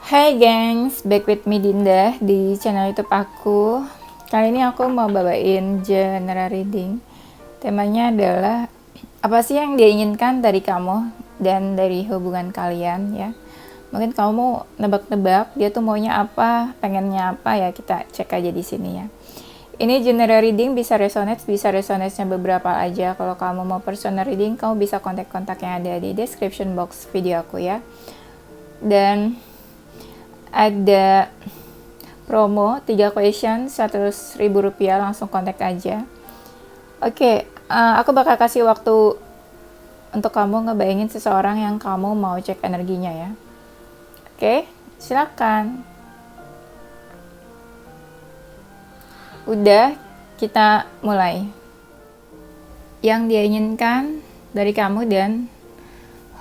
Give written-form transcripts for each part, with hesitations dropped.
Hai gengs, back with me Dinda di channel YouTube aku. Kali ini aku mau bawain general reading. Temanya adalah apa sih yang dia inginkan dari kamu dan dari hubungan kalian ya. Mungkin kamu nebak-nebak dia tuh maunya apa, pengennya apa ya, kita cek aja di sini ya. Ini general reading bisa resonate-nya beberapa aja. Kalau kamu mau personal reading, kamu bisa kontak-kontak yang ada di description box video aku ya. Dan ada promo 3 question 100.000 rupiah, langsung kontak aja. Oke, aku bakal kasih waktu untuk kamu ngebayangin seseorang yang kamu mau cek energinya ya. Oke, silakan. Udah, kita mulai. Yang dia inginkan dari kamu dan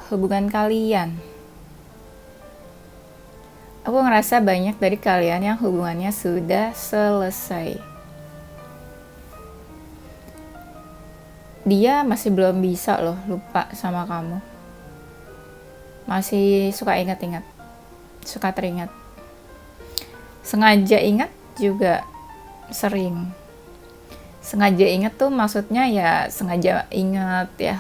hubungan kalian. Aku ngerasa banyak dari kalian yang hubungannya sudah selesai. Dia masih belum bisa loh lupa sama kamu. Masih suka ingat-ingat, suka teringat. Sengaja ingat juga sering. Sengaja ingat tuh maksudnya ya sengaja ingat ya.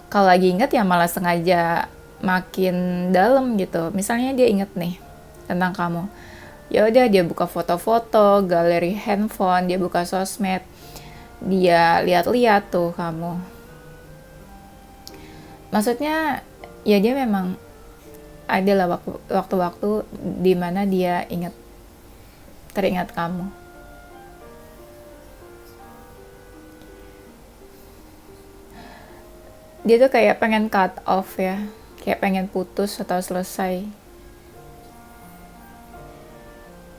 Kalau lagi ingat ya malah sengaja makin dalam gitu. Misalnya dia inget nih tentang kamu, ya udah dia buka foto-foto, galeri handphone, dia buka sosmed, dia lihat-lihat tuh kamu. Maksudnya ya dia memang adalah waktu-waktu dimana dia teringat kamu. Dia tuh kayak pengen cut off ya, kayak pengen putus atau selesai.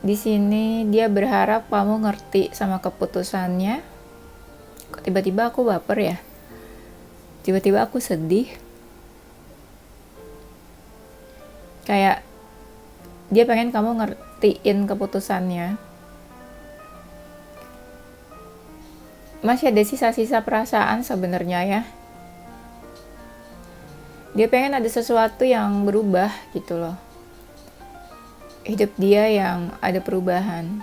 Di sini dia berharap kamu ngerti sama keputusannya. Kok tiba-tiba aku baper ya? Tiba-tiba aku sedih. Kayak dia pengen kamu ngertiin keputusannya. Masih ada sisa-sisa perasaan sebenarnya ya. Dia pengen ada sesuatu yang berubah gitu loh. Hidup dia yang ada perubahan.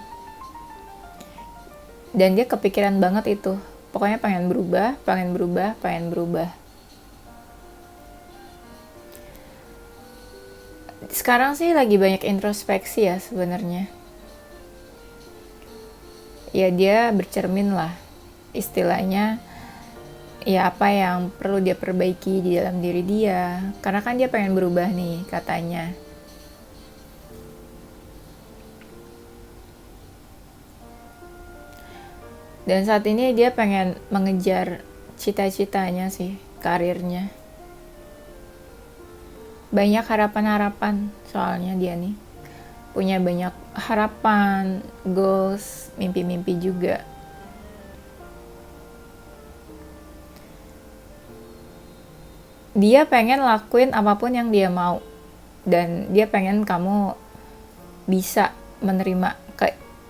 Dan dia kepikiran banget itu. Pokoknya pengen berubah. Sekarang sih lagi banyak introspeksi ya sebenarnya. Ya dia bercermin lah. Istilahnya ya apa yang perlu dia perbaiki di dalam diri dia, karena kan dia pengen berubah nih katanya. Dan saat ini dia pengen mengejar cita-citanya sih, karirnya. Banyak harapan-harapan soalnya dia nih, punya banyak harapan, goals, mimpi-mimpi juga. Dia pengen lakuin apapun yang dia mau, dan dia pengen kamu bisa menerima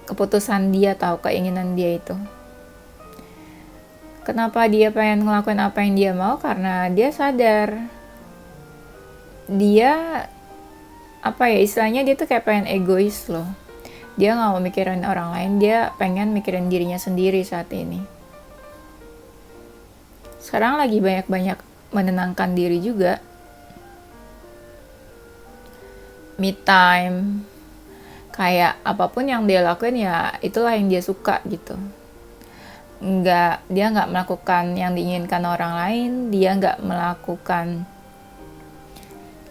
keputusan dia atau keinginan dia itu. Kenapa dia pengen ngelakuin apa yang dia mau? Karena dia sadar dia apa ya istilahnya, dia tuh kayak pengen egois loh. Dia nggak mau mikirin orang lain, dia pengen mikirin dirinya sendiri saat ini. Sekarang lagi banyak-banyak menenangkan diri juga, me time, kayak apapun yang dia lakuin ya itulah yang dia suka gitu. Dia nggak melakukan yang diinginkan orang lain, dia nggak melakukan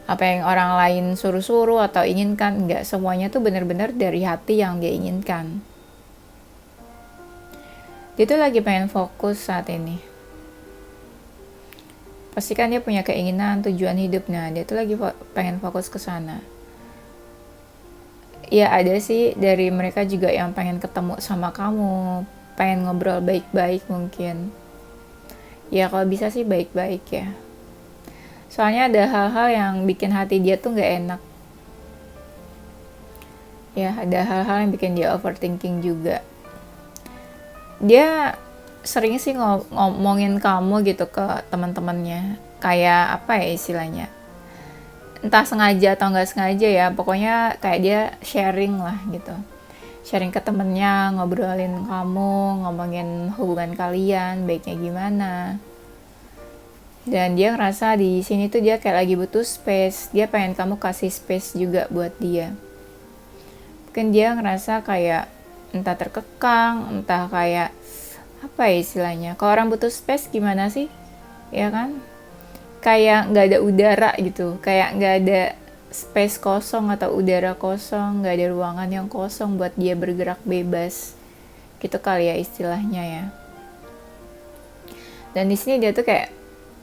apa yang orang lain suruh-suruh atau inginkan, nggak, semuanya tuh benar-benar dari hati yang dia inginkan. Dia tuh lagi pengen fokus saat ini. Pastikan dia punya keinginan, tujuan hidupnya. Dia tuh lagi pengen fokus ke sana. Ya ada sih dari mereka juga yang pengen ketemu sama kamu, pengen ngobrol baik-baik mungkin. Ya kalau bisa sih baik-baik ya. Soalnya ada hal-hal yang bikin hati dia tuh gak enak. Ya ada hal-hal yang bikin dia overthinking juga. Dia sering sih ngomongin kamu gitu ke teman-temannya, kayak apa ya istilahnya, entah sengaja atau nggak sengaja ya, pokoknya kayak dia sharing lah gitu, sharing ke temennya, ngobrolin kamu, ngomongin hubungan kalian baiknya gimana. Dan dia ngerasa di sini tuh dia kayak lagi butuh space, dia pengen kamu kasih space juga buat dia. Mungkin dia ngerasa kayak entah terkekang, entah kayak apa ya istilahnya, kalau orang butuh space gimana sih, ya kan, kayak nggak ada udara gitu, kayak nggak ada space kosong atau udara kosong, nggak ada ruangan yang kosong buat dia bergerak bebas gitu kali ya istilahnya ya. Dan di sini dia tuh kayak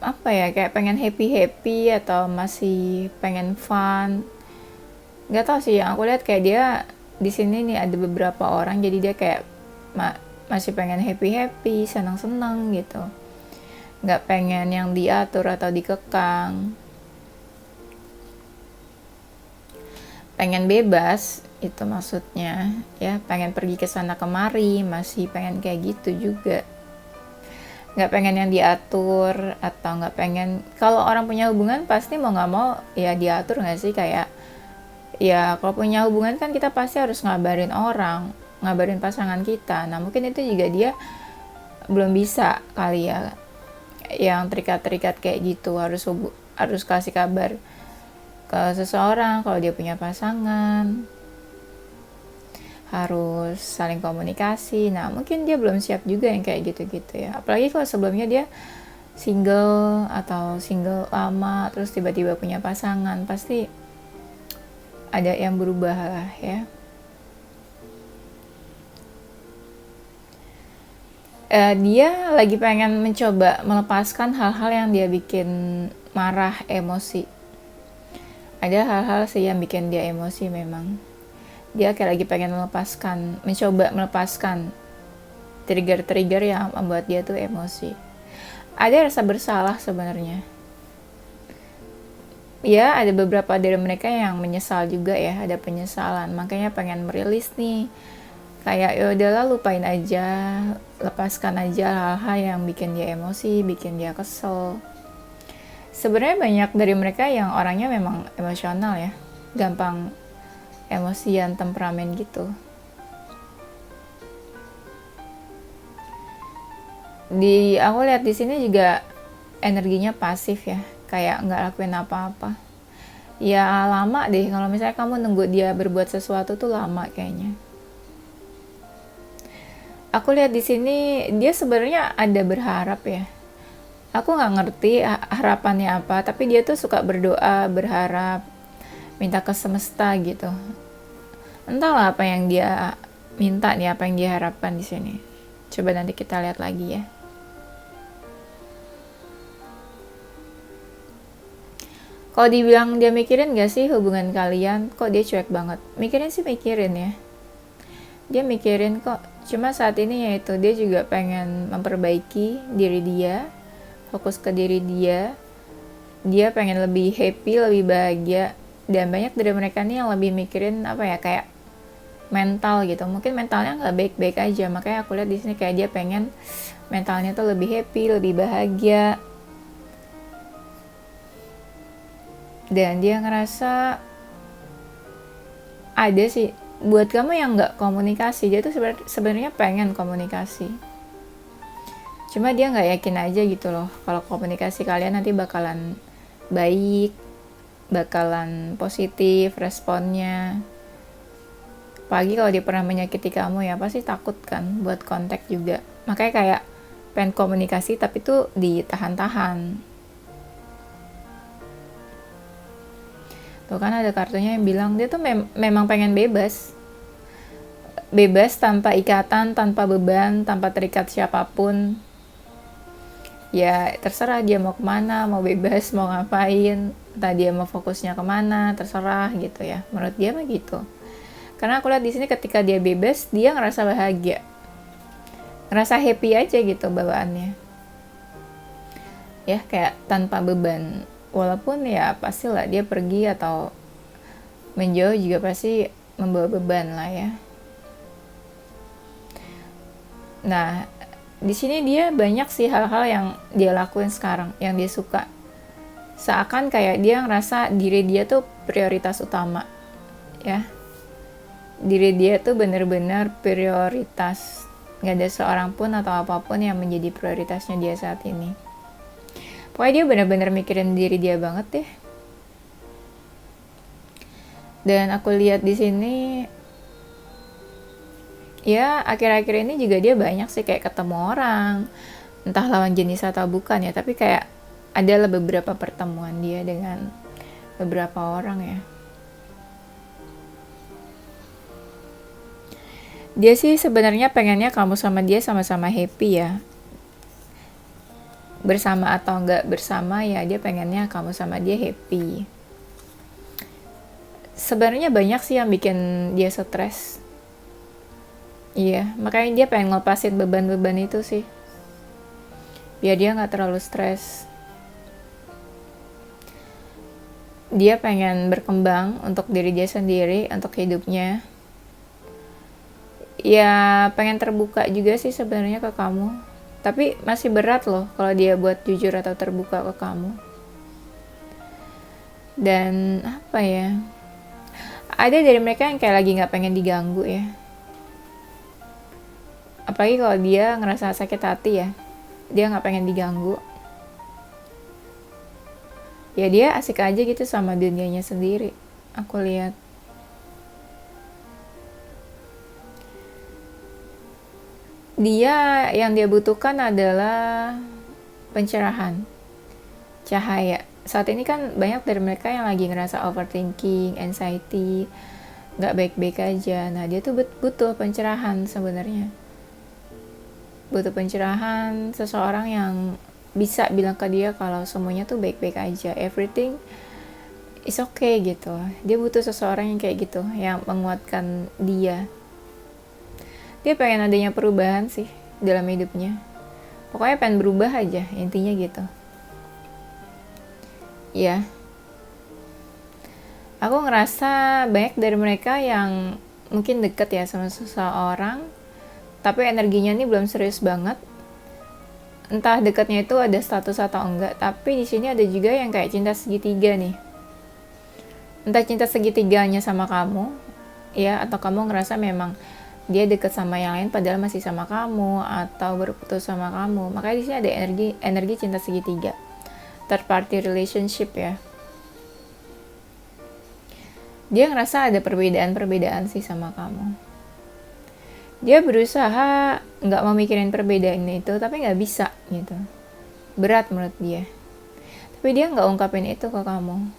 apa ya, kayak pengen happy atau masih pengen fun, nggak tahu sih, yang aku lihat kayak dia di sini nih ada beberapa orang, jadi dia kayak masih pengen happy senang gitu, nggak pengen yang diatur atau dikekang, pengen bebas itu maksudnya ya, pengen pergi ke sana kemari, masih pengen kayak gitu juga, nggak pengen yang diatur, atau nggak pengen, kalau orang punya hubungan pasti mau nggak mau ya diatur nggak sih, kayak ya kalau punya hubungan kan kita pasti harus ngabarin orang, ngabarin pasangan kita. Nah mungkin itu juga dia belum bisa kali ya, yang terikat-terikat kayak gitu, harus kasih kabar ke seseorang kalau dia punya pasangan, harus saling komunikasi. Nah mungkin dia belum siap juga yang kayak gitu-gitu ya, apalagi kalau sebelumnya dia single atau single lama terus tiba-tiba punya pasangan, pasti ada yang berubah lah ya. Dia lagi pengen mencoba melepaskan hal-hal yang dia bikin marah, emosi. Ada hal-hal sih yang bikin dia emosi memang. Dia kayak lagi pengen mencoba melepaskan trigger-trigger yang membuat dia tuh emosi. Ada rasa bersalah sebenarnya. Ya, ada beberapa dari mereka yang menyesal juga ya, ada penyesalan. Makanya pengen merilis nih. Kayak ya udahlah, lupain aja, lepaskan aja hal-hal yang bikin dia emosi, bikin dia kesel. Sebenarnya banyak dari mereka yang orangnya memang emosional ya, gampang emosian, temperamen gitu. Aku lihat di sini juga energinya pasif ya, kayak nggak lakuin apa-apa. Ya lama deh kalau misalnya kamu nunggu dia berbuat sesuatu tuh, lama kayaknya. Aku lihat di sini dia sebenarnya ada berharap ya. Aku nggak ngerti harapannya apa, tapi dia tuh suka berdoa, berharap, minta ke semesta gitu. Entahlah apa yang dia minta nih, apa yang dia harapkan di sini. Coba nanti kita lihat lagi ya. Kalau dibilang dia mikirin gak sih hubungan kalian, kok dia cuek banget? Mikirin sih mikirin ya. Dia mikirin kok, cuma saat ini yaitu dia juga pengen memperbaiki diri dia, fokus ke diri dia pengen lebih happy, lebih bahagia. Dan banyak dari mereka nih yang lebih mikirin apa ya, kayak mental gitu, mungkin mentalnya nggak baik-baik aja, makanya aku lihat di sini kayak dia pengen mentalnya tuh lebih happy, lebih bahagia. Dan dia ngerasa ada sih buat kamu yang nggak komunikasi, dia tuh sebenarnya pengen komunikasi, cuma dia nggak yakin aja gitu loh kalau komunikasi kalian nanti bakalan baik, bakalan positif responnya. Apalagi kalau dia pernah menyakiti kamu ya, pasti takut kan buat kontak juga, makanya kayak pengen komunikasi tapi tuh ditahan-tahan. Tuh kan ada kartunya yang bilang dia tuh memang pengen bebas tanpa ikatan, tanpa beban, tanpa terikat siapapun. Ya terserah dia mau kemana, mau bebas, mau ngapain, entah dia mau fokusnya kemana, terserah gitu ya. Menurut dia mah gitu. Karena aku lihat di sini ketika dia bebas, dia ngerasa bahagia, ngerasa happy aja gitu bawaannya. Ya kayak tanpa beban. Walaupun ya pastilah dia pergi atau menjauh juga pasti membawa beban lah ya. Nah, di sini dia banyak sih hal-hal yang dia lakuin sekarang, yang dia suka. seakan kayak dia ngerasa diri dia tuh prioritas utama, ya. Diri dia tuh bener-bener prioritas, nggak ada seorang pun atau apapun yang menjadi prioritasnya dia saat ini. Pokoknya dia bener-bener mikirin diri dia banget deh. Dan aku lihat di sini, ya akhir-akhir ini juga dia banyak sih kayak ketemu orang, entah lawan jenis atau bukan ya, tapi kayak adalah beberapa pertemuan dia dengan beberapa orang ya. Dia sih sebenarnya pengennya kamu sama dia sama-sama happy ya. Bersama atau enggak bersama ya, dia pengennya kamu sama dia happy. Sebenarnya banyak sih yang bikin dia stres. Iya, makanya dia pengen ngelepasin beban-beban itu sih. Biar dia nggak terlalu stres. Dia pengen berkembang untuk diri dia sendiri, untuk hidupnya. Ya pengen terbuka juga sih sebenarnya ke kamu, tapi masih berat loh kalau dia buat jujur atau terbuka ke kamu. Dan apa ya, ada dari mereka yang kayak lagi nggak pengen diganggu ya, apalagi kalau dia ngerasa sakit hati ya, dia nggak pengen diganggu. Ya dia asik aja gitu sama dunianya sendiri, aku lihat. Dia yang dia butuhkan adalah pencerahan, cahaya. Saat ini kan banyak dari mereka yang lagi ngerasa overthinking, anxiety, nggak baik-baik aja. Nah dia tuh butuh pencerahan sebenarnya. Butuh pencerahan, seseorang yang bisa bilang ke dia kalau semuanya tuh baik-baik aja, everything is okay gitu. Dia butuh seseorang yang kayak gitu, yang menguatkan dia. Dia pengen adanya perubahan sih dalam hidupnya. Pokoknya pengen berubah aja, intinya gitu. Ya. Aku ngerasa banyak dari mereka yang mungkin deket ya sama seseorang, tapi energinya ini belum serius banget. Entah dekatnya itu ada status atau enggak, tapi di sini ada juga yang kayak cinta segitiga nih. Entah cinta segitiganya sama kamu, ya, atau kamu ngerasa memang dia deket sama yang lain padahal masih sama kamu, atau berputus sama kamu. Makanya di sini ada energi cinta segitiga, third party relationship ya. Dia ngerasa ada perbedaan sih sama kamu. Dia berusaha nggak mau mikirin perbedaan itu, tapi nggak bisa gitu. Berat menurut dia. Tapi dia nggak ungkapin itu ke kamu.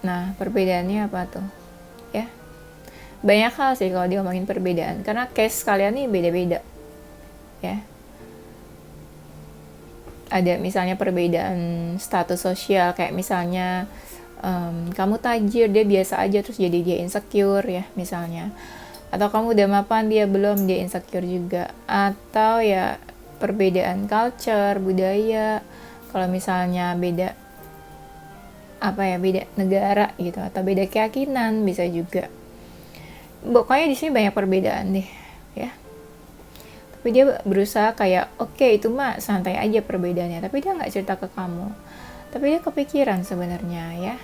Nah, perbedaannya apa tuh? Ya. Banyak hal sih kalau dia ngomongin perbedaan, karena case kalian nih beda-beda. Ya. Ada misalnya perbedaan status sosial, kayak misalnya kamu tajir, dia biasa aja, terus jadi dia insecure ya misalnya. Atau kamu udah mapan, dia belum, dia insecure juga. Atau ya perbedaan culture, budaya, kalau misalnya beda beda negara gitu, atau beda keyakinan bisa juga. Pokoknya di sini banyak perbedaan deh ya. Tapi dia berusaha kayak oke, itu mah santai aja perbedaannya, tapi dia nggak cerita ke kamu. Tapi dia kepikiran sebenarnya ya.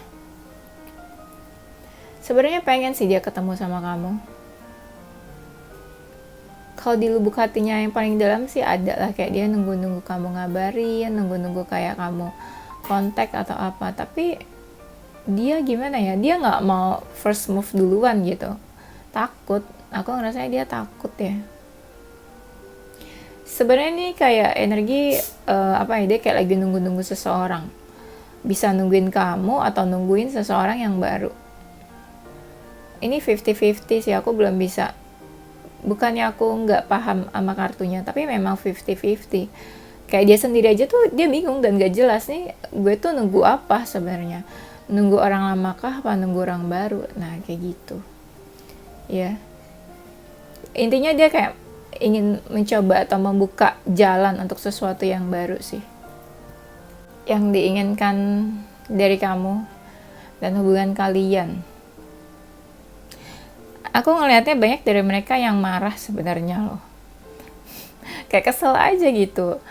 Sebenarnya pengen sih dia ketemu sama kamu. Kalau di lubuk hatinya yang paling dalam sih ada lah, kayak dia nunggu-nunggu kamu ngabarin, nunggu-nunggu kayak kamu kontak atau apa. Tapi dia gimana ya, dia nggak mau first move duluan gitu, takut. Aku ngerasanya dia takut ya. Sebenarnya ini kayak energi dia kayak lagi nunggu-nunggu seseorang, bisa nungguin kamu atau nungguin seseorang yang baru. Ini 50-50 sih, aku belum bisa, bukannya aku nggak paham sama kartunya, tapi memang 50-50. Kayak dia sendiri aja tuh dia bingung dan gak jelas nih, gue tuh nunggu apa sebenarnya, nunggu orang lama kah apa nunggu orang baru. Nah kayak gitu ya, intinya dia kayak ingin mencoba atau membuka jalan untuk sesuatu yang baru sih, yang diinginkan dari kamu dan hubungan kalian. Aku ngelihatnya banyak dari mereka yang marah sebenarnya loh. Kayak kesel aja gitu.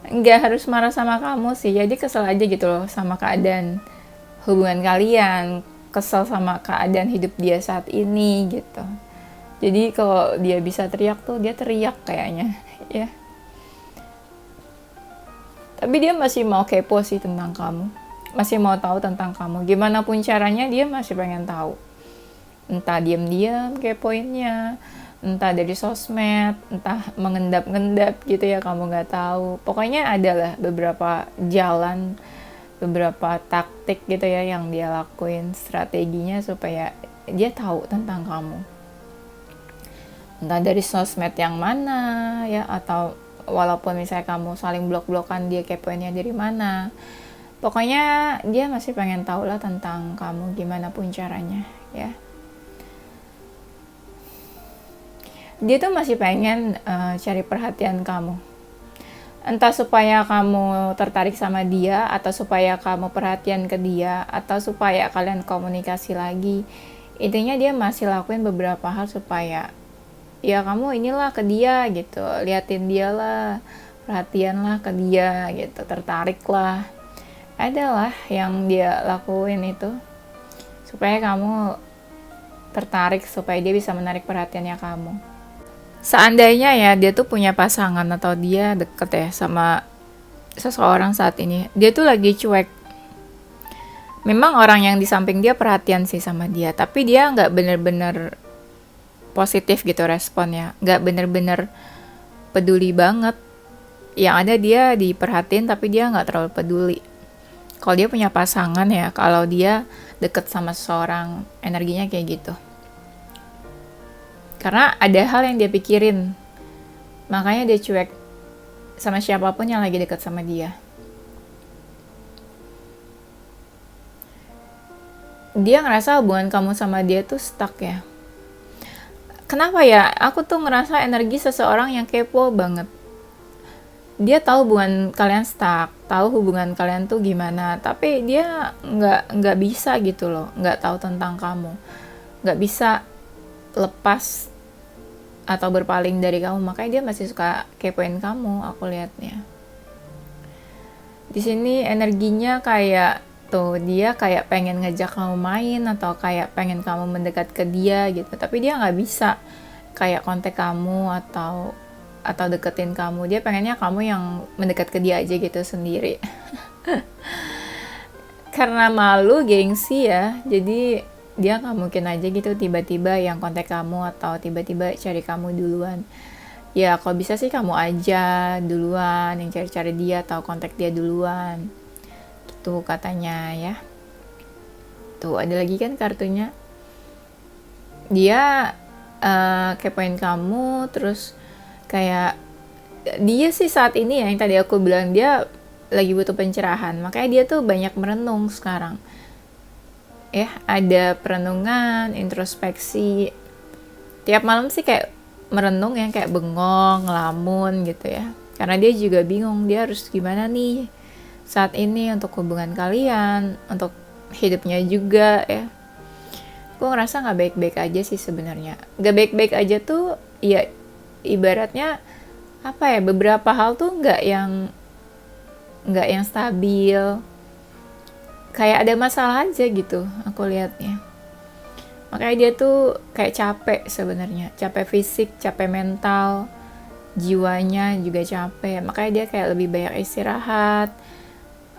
Nggak harus marah sama kamu sih, jadi kesel aja gitu loh sama keadaan hubungan kalian, kesel sama keadaan hidup dia saat ini gitu. Jadi kalau dia bisa teriak tuh dia teriak kayaknya ya. Tapi dia masih mau kepo sih tentang kamu, masih mau tahu tentang kamu. Gimana pun caranya dia masih pengen tahu. Entah diam-diam kepoinnya, entah dari sosmed, entah mengendap-ngendap gitu ya, kamu nggak tahu. Pokoknya adalah beberapa jalan, beberapa taktik gitu ya yang dia lakuin, strateginya supaya dia tahu tentang kamu. Entah dari sosmed yang mana ya, atau walaupun misalnya kamu saling blok-blokan, dia kepoinnya dari mana. Pokoknya dia masih pengen tahu lah tentang kamu gimana pun caranya ya. Dia tuh masih pengen cari perhatian kamu. Entah supaya kamu tertarik sama dia, atau supaya kamu perhatian ke dia, atau supaya kalian komunikasi lagi. Intinya dia masih lakuin beberapa hal supaya ya kamu inilah ke dia gitu, liatin dia lah, perhatian lah ke dia gitu, tertarik lah. Adalah yang dia lakuin itu supaya kamu tertarik, supaya dia bisa menarik perhatiannya kamu. Seandainya ya dia tuh punya pasangan atau dia deket ya sama seseorang saat ini, dia tuh lagi cuek. Memang orang yang di samping dia perhatian sih sama dia, tapi dia nggak bener-bener positif gitu responnya, nggak bener-bener peduli banget. Yang ada dia diperhatiin tapi dia nggak terlalu peduli. Kalau dia punya pasangan ya, kalau dia deket sama seseorang, energinya kayak gitu. Karena ada hal yang dia pikirin, makanya dia cuek sama siapapun yang lagi deket sama dia. Dia ngerasa hubungan kamu sama dia tuh stuck ya. Kenapa ya? Aku tuh ngerasa energi seseorang yang kepo banget. Dia tahu hubungan kalian stuck, tahu hubungan kalian tuh gimana, tapi dia nggak bisa gitu loh, nggak tahu tentang kamu, nggak bisa lepas atau berpaling dari kamu. Makanya dia masih suka kepoin kamu, aku lihatnya. Di sini energinya kayak tuh, dia kayak pengen ngajak kamu main atau kayak pengen kamu mendekat ke dia gitu, tapi dia nggak bisa kayak kontak kamu atau deketin kamu. Dia pengennya kamu yang mendekat ke dia aja gitu sendiri. Karena malu, gengsi ya, jadi dia nggak mungkin aja gitu tiba-tiba yang kontak kamu atau tiba-tiba cari kamu duluan. Ya kalau bisa sih kamu aja duluan yang cari-cari dia atau kontak dia duluan gitu katanya ya. Tuh ada lagi kan kartunya, dia kepoin kamu, terus kayak dia sih saat ini ya, yang tadi aku bilang dia lagi butuh pencerahan, makanya dia tuh banyak merenung sekarang ya. Ada perenungan, introspeksi tiap malam sih, kayak merenung yang kayak bengong, ngelamun gitu ya, karena dia juga bingung dia harus gimana nih saat ini untuk hubungan kalian, untuk hidupnya juga ya. Gue ngerasa nggak baik-baik aja sih sebenarnya. Nggak baik-baik aja tuh ya, ibaratnya apa ya, beberapa hal tuh nggak yang stabil, kayak ada masalah aja gitu aku lihatnya. Makanya dia tuh kayak capek sebenarnya, capek fisik, capek mental, jiwanya juga capek. Makanya dia kayak lebih banyak istirahat,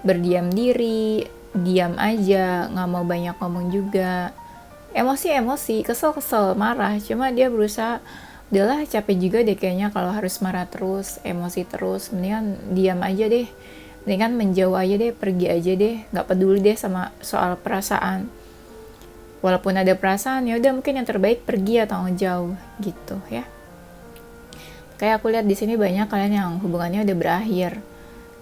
berdiam diri, diam aja, nggak mau banyak ngomong juga. Emosi, kesel, marah, cuma dia berusaha, udahlah capek juga deh kayaknya kalau harus marah terus, emosi terus, mendingan diam aja deh, mendingan menjauh aja deh, pergi aja deh, nggak peduli deh sama soal perasaan. Walaupun ada perasaan, ya udah mungkin yang terbaik pergi atau ngejauh gitu ya. Kayak aku lihat di sini banyak kalian yang hubungannya udah berakhir.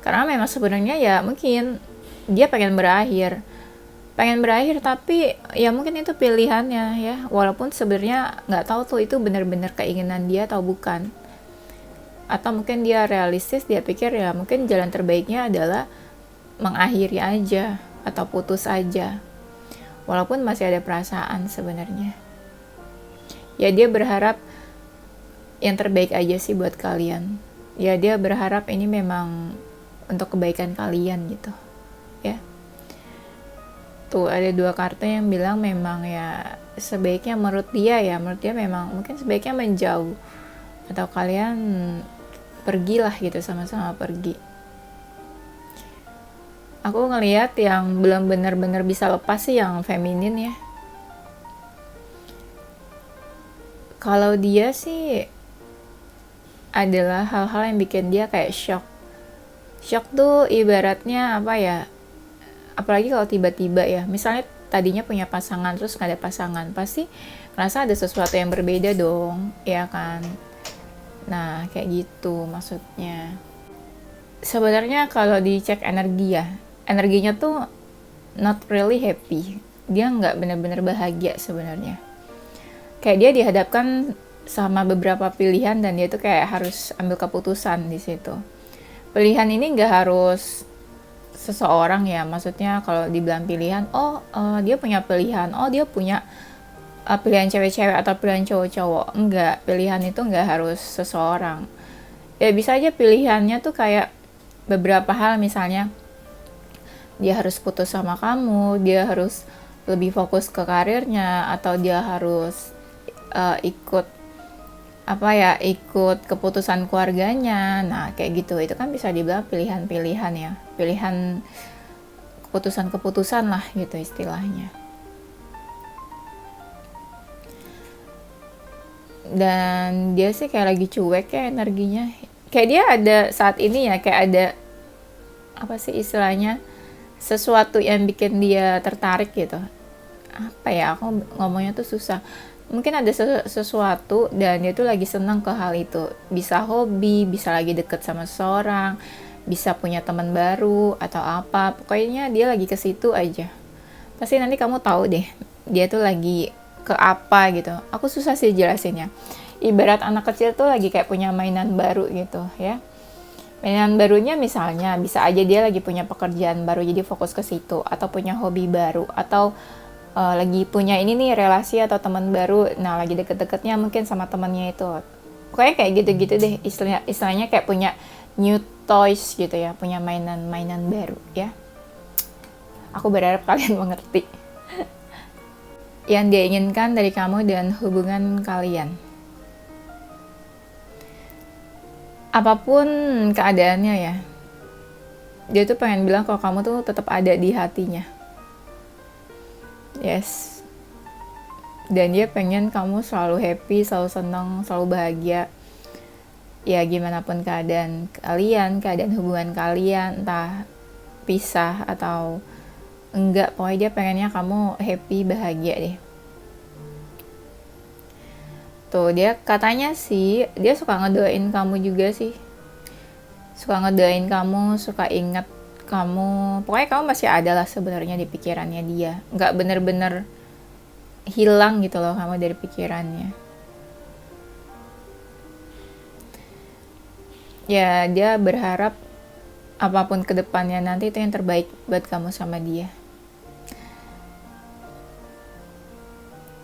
Karena memang sebenarnya ya mungkin dia pengen berakhir, tapi ya mungkin itu pilihannya ya. Walaupun sebenarnya nggak tahu tuh itu benar-benar keinginan dia atau bukan. Atau mungkin dia realistis, dia pikir ya mungkin jalan terbaiknya adalah mengakhiri aja atau putus aja. Walaupun masih ada perasaan sebenarnya. Ya dia berharap yang terbaik aja sih buat kalian. Ya dia berharap ini memang untuk kebaikan kalian gitu. Ya. Tuh ada 2 kartu yang bilang memang ya sebaiknya menurut dia memang mungkin sebaiknya menjauh atau kalian pergilah gitu, sama-sama pergi. Aku ngelihat yang belum benar-benar bisa lepas sih yang feminin ya. Kalau dia sih adalah hal-hal yang bikin dia kayak shock. Shock tuh ibaratnya apa ya? Apalagi kalau tiba-tiba ya. Misalnya tadinya punya pasangan terus nggak ada pasangan, pasti ngerasa ada sesuatu yang berbeda dong, ya kan? Nah, kayak gitu maksudnya. Sebenarnya kalau dicek energi ya, energinya tuh not really happy. Dia nggak benar-benar bahagia sebenarnya. Kayak dia dihadapkan sama beberapa pilihan dan dia tuh kayak harus ambil keputusan di situ. Pilihan ini nggak harus seseorang ya, maksudnya kalau dibilang pilihan, dia punya pilihan, dia punya pilihan cewek-cewek atau pilihan cowok-cowok. Enggak, pilihan itu nggak harus seseorang. Ya bisa aja pilihannya tuh kayak beberapa hal, misalnya dia harus putus sama kamu, dia harus lebih fokus ke karirnya, atau dia harus ikut keputusan keluarganya. Nah kayak gitu, itu kan bisa dibilang pilihan-pilihan ya, pilihan keputusan-keputusan lah gitu istilahnya. Dan dia sih kayak lagi cuek ya energinya, kayak dia ada saat ini ya, kayak ada apa sih istilahnya, sesuatu yang bikin dia tertarik gitu. Apa ya, aku ngomongnya tuh susah. Mungkin ada sesuatu dan dia tuh lagi senang ke hal itu. Bisa hobi, bisa lagi deket sama seseorang, bisa punya teman baru atau apa. Pokoknya dia lagi ke situ aja. Pasti nanti kamu tahu deh, dia tuh lagi ke apa gitu. Aku susah sih jelasinnya. Ibarat anak kecil tuh lagi kayak punya mainan baru gitu ya. Mainan barunya misalnya bisa aja dia lagi punya pekerjaan baru jadi fokus ke situ, atau punya hobi baru, atau lagi punya ini nih relasi atau teman baru, nah lagi deket-deketnya mungkin sama temannya itu. Pokoknya kayak gitu-gitu deh, istilahnya kayak punya new toys gitu ya, punya mainan-mainan baru ya. Aku berharap kalian mengerti yang dia inginkan dari kamu dan hubungan kalian. Apapun keadaannya ya, dia tuh pengen bilang kalau kamu tuh tetap ada di hatinya. Yes. Dan dia pengen kamu selalu happy, selalu senang, selalu bahagia. Ya gimana pun keadaan kalian, keadaan hubungan kalian, entah pisah atau enggak, pokoknya dia pengennya kamu happy, bahagia deh. Tuh dia katanya sih, dia suka ngedoain kamu juga sih. Suka ngedoain kamu, suka ingat kamu, pokoknya kamu masih ada lah sebenarnya di pikirannya dia, nggak bener-bener hilang gitu loh kamu dari pikirannya. Ya dia berharap apapun kedepannya nanti itu yang terbaik buat kamu sama dia.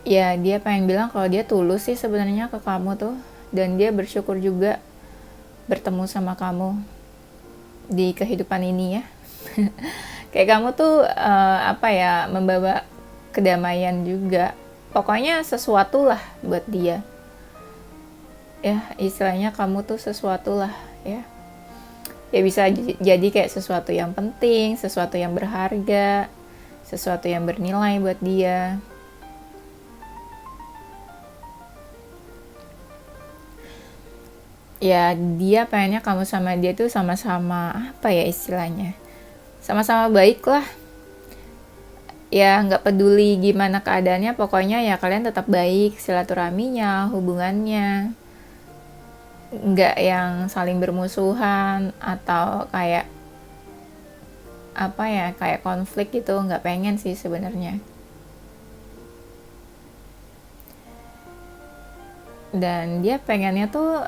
Ya dia pengen bilang kalau dia tulus sih sebenarnya ke kamu tuh, dan dia bersyukur juga bertemu sama kamu di kehidupan ini ya. Kayak kamu tuh membawa kedamaian juga. Pokoknya sesuatu lah buat dia. Ya, istilahnya kamu tuh sesuatu lah ya. Ya bisa jadi kayak sesuatu yang penting, sesuatu yang berharga, sesuatu yang bernilai buat dia. Ya dia pengennya kamu sama dia tuh sama-sama apa ya istilahnya, sama-sama baik lah ya, nggak peduli gimana keadaannya, pokoknya ya kalian tetap baik silaturahminya, hubungannya, nggak yang saling bermusuhan atau kayak kayak konflik gitu, nggak pengen sih sebenarnya. Dan dia pengennya tuh,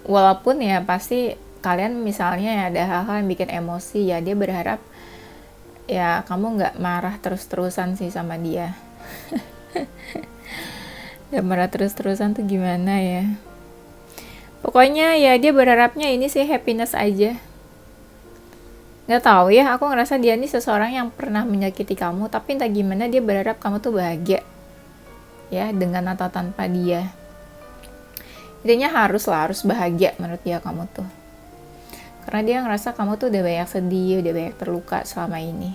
walaupun ya pasti kalian misalnya ada hal-hal yang bikin emosi ya, dia berharap ya kamu nggak marah terus-terusan sih sama dia. Gak marah terus-terusan tuh gimana ya, pokoknya ya dia berharapnya ini sih happiness aja. Nggak tahu ya, aku ngerasa dia ini seseorang yang pernah menyakiti kamu, tapi entah gimana dia berharap kamu tuh bahagia ya, dengan atau tanpa dia. Intinya harus bahagia menurut dia kamu tuh, karena dia ngerasa kamu tuh udah banyak sedih, udah banyak terluka selama ini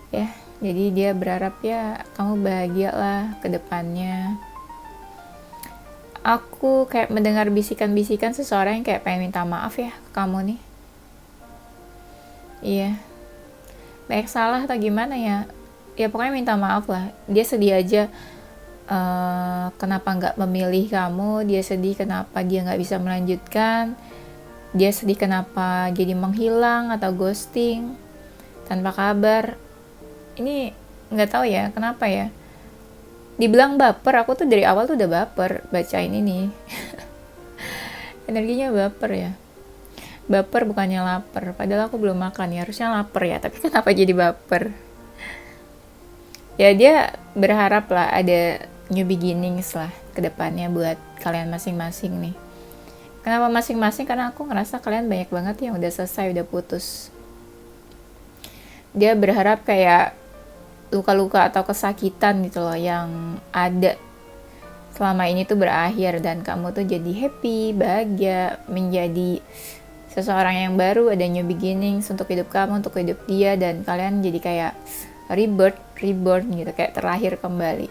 ya. Jadi dia berharap ya kamu bahagia lah ke depannya. Aku kayak mendengar bisikan-bisikan seseorang yang kayak pengen minta maaf ya ke kamu nih. Iya, banyak salah atau gimana ya, ya pokoknya minta maaf lah. Dia sedih aja kenapa nggak memilih kamu, dia sedih kenapa dia nggak bisa melanjutkan, dia sedih kenapa jadi menghilang atau ghosting tanpa kabar. Ini nggak tahu ya kenapa ya, dibilang baper, aku tuh dari awal tuh udah baper bacain ini. Energinya baper ya, baper bukannya lapar, padahal aku belum makan ya, harusnya lapar ya, tapi kenapa jadi baper ya. Dia berharap lah ada new beginnings lah ke depannya buat kalian masing-masing nih. Kenapa masing-masing? Karena aku ngerasa kalian banyak banget yang udah selesai, udah putus. Dia berharap kayak luka-luka atau kesakitan gitu loh yang ada selama ini tuh berakhir, dan kamu tuh jadi happy, bahagia, menjadi seseorang yang baru, ada new beginnings untuk hidup kamu, untuk hidup dia, dan kalian jadi kayak reborn gitu, kayak terlahir kembali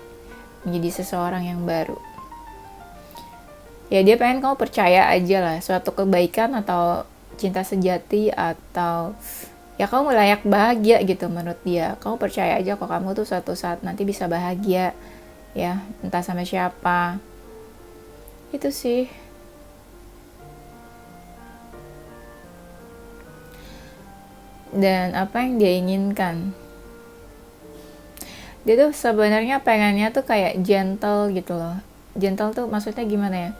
menjadi seseorang yang baru. Ya dia pengen kamu percaya aja lah suatu kebaikan atau cinta sejati, atau ya kamu layak bahagia gitu menurut dia. Kamu percaya aja kok kamu tuh suatu saat nanti bisa bahagia ya, entah sama siapa. Itu sih. Dan apa yang dia inginkan, dia tuh sebenarnya pengennya tuh kayak gentle gitu loh. Gentle tuh maksudnya gimana ya,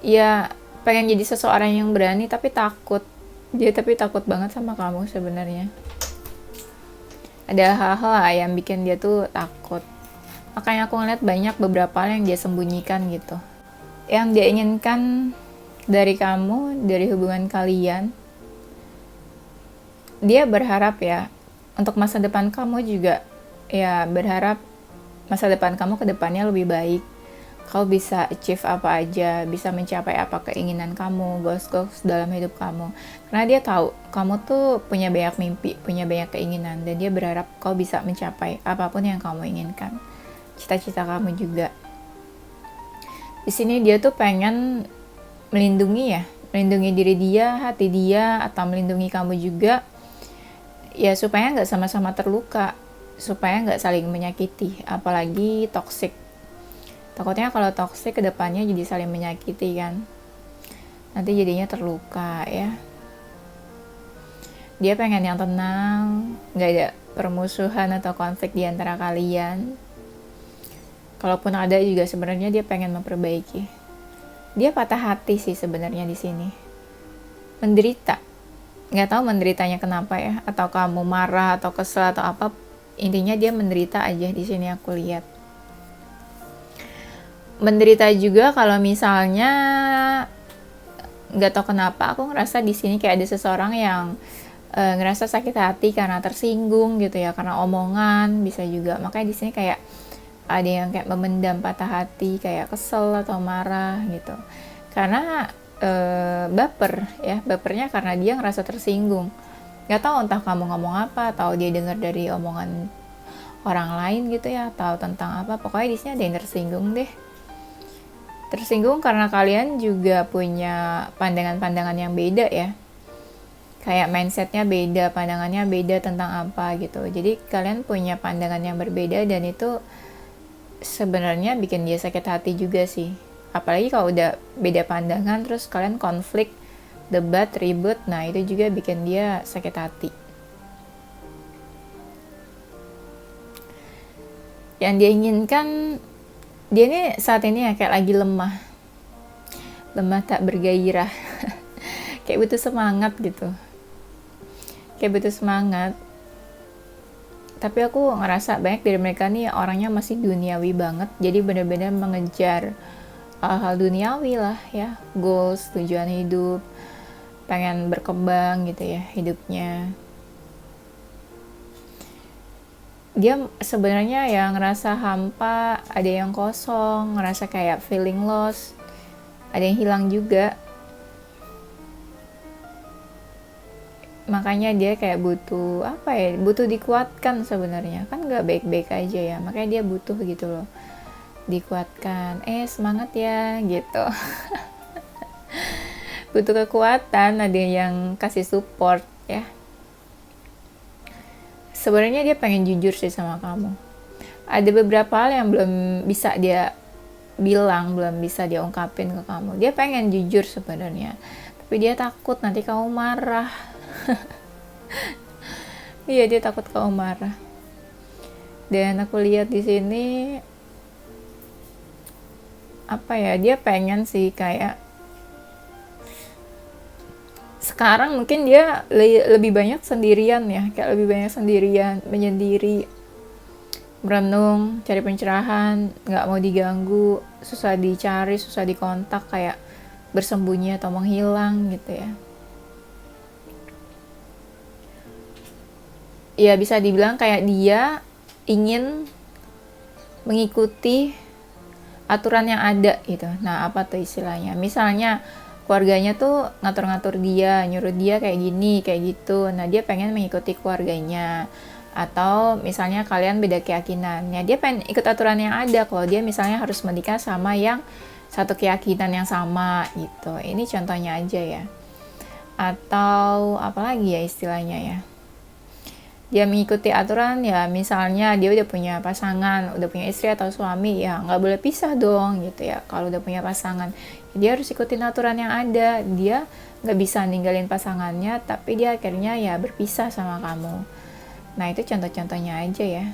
ya pengen jadi seseorang yang berani tapi takut. Dia tapi takut banget sama kamu sebenarnya. Ada hal-hal lah yang bikin dia tuh takut. Makanya aku ngeliat banyak beberapa hal yang dia sembunyikan gitu, yang dia inginkan dari kamu, dari hubungan kalian. Dia berharap ya untuk masa depan kamu juga, ya berharap masa depan kamu ke depannya lebih baik. Kau bisa achieve apa aja, bisa mencapai apa keinginan kamu, goals dalam hidup kamu. Karena dia tahu kamu tuh punya banyak mimpi, punya banyak keinginan, dan dia berharap kau bisa mencapai apapun yang kamu inginkan. Cita-cita kamu juga. Di sini dia tuh pengen melindungi ya, melindungi diri dia, hati dia, atau melindungi kamu juga. Ya supaya nggak sama-sama terluka, supaya nggak saling menyakiti, apalagi toxic. Takutnya kalau toxic kedepannya jadi saling menyakiti kan, nanti jadinya terluka ya. Dia pengen yang tenang, nggak ada permusuhan atau konflik di antara kalian. Kalaupun ada juga sebenarnya dia pengen memperbaiki. Dia patah hati sih sebenarnya di sini, menderita. Nggak tahu menderitanya kenapa ya, atau kamu marah atau kesel atau apa. Intinya dia menderita aja di sini aku lihat. Menderita juga kalau misalnya nggak tahu kenapa aku ngerasa di sini kayak ada seseorang yang ngerasa sakit hati karena tersinggung gitu ya, karena omongan bisa juga. Makanya di sini kayak ada yang kayak memendam patah hati, kayak kesel atau marah gitu, karena baper ya. Bapernya karena dia ngerasa tersinggung. Nggak tahu entah kamu ngomong apa, atau dia dengar dari omongan orang lain gitu ya, atau tentang apa. Pokoknya di sini ada yang tersinggung deh. Tersinggung karena kalian juga punya pandangan-pandangan yang beda ya, kayak mindsetnya beda, pandangannya beda tentang apa gitu. Jadi kalian punya pandangan yang berbeda, dan itu sebenarnya bikin dia sakit hati juga sih. Apalagi kalau udah beda pandangan terus kalian konflik, debat, ribut, nah itu juga bikin dia sakit hati. Yang dia inginkan, dia ini saat ini ya kayak lagi lemah tak bergairah. Kayak butuh semangat gitu, kayak butuh semangat. Tapi aku ngerasa banyak dari mereka nih orangnya masih duniawi banget, jadi benar-benar mengejar hal-hal duniawi lah ya, goals, tujuan hidup, pengen berkembang gitu ya hidupnya. Dia sebenarnya ya ngerasa hampa, ada yang kosong, ngerasa kayak feeling lost, ada yang hilang juga. Makanya dia kayak butuh apa ya, butuh dikuatkan sebenarnya, kan nggak baik-baik aja ya, makanya dia butuh gitu loh, dikuatkan, semangat ya gitu. Butuh kekuatan, ada yang kasih support ya. Sebenarnya dia pengen jujur sih sama kamu, ada beberapa hal yang belum bisa dia bilang, belum bisa dia ungkapin ke kamu. Dia pengen jujur sebenarnya, tapi dia takut nanti kamu marah. Iya, dia takut kamu marah. Dan aku lihat di sini apa ya, dia pengen sih kayak sekarang mungkin dia lebih banyak sendirian ya, kayak lebih banyak sendirian, menyendiri, merenung, cari pencerahan, nggak mau diganggu, susah dicari, susah dikontak, kayak bersembunyi atau menghilang gitu ya. Ya bisa dibilang kayak dia ingin mengikuti aturan yang ada gitu. Nah, apa tuh istilahnya? Misalnya keluarganya tuh ngatur-ngatur dia, nyuruh dia kayak gini, kayak gitu. Nah, dia pengen mengikuti keluarganya. Atau misalnya kalian beda keyakinan. Ya, dia pengen ikut aturan yang ada. Kalau dia misalnya harus menikah sama yang satu keyakinan yang sama gitu. Ini contohnya aja ya. Atau apalagi ya istilahnya ya. Dia mengikuti aturan ya, misalnya dia udah punya pasangan, udah punya istri atau suami, ya nggak boleh pisah dong gitu ya. Kalau udah punya pasangan, dia harus ikutin aturan yang ada. Dia nggak bisa ninggalin pasangannya, tapi dia akhirnya ya berpisah sama kamu. Nah, itu contoh-contohnya aja ya,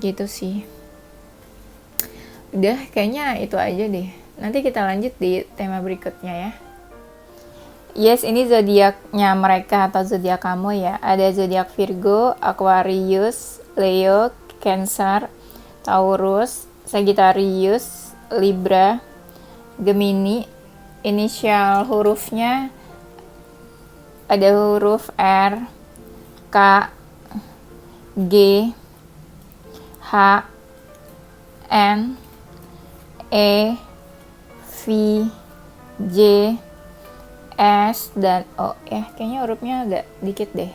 gitu sih. Udah, kayaknya itu aja deh. Nanti kita lanjut di tema berikutnya ya. Yes, ini zodiaknya mereka atau zodiak kamu ya. Ada zodiak Virgo, Aquarius, Leo, Cancer, Taurus, Sagittarius, Libra, Gemini. Inisial hurufnya ada huruf R, K, G, H, N, E, V, J, S, dan O ya. Kayaknya hurufnya agak dikit deh.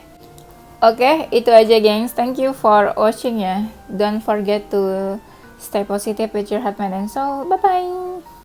Oke, itu aja gengs. Thank you for watching ya. Don't forget to stay positive with your heart, mind, and soul. Bye-bye.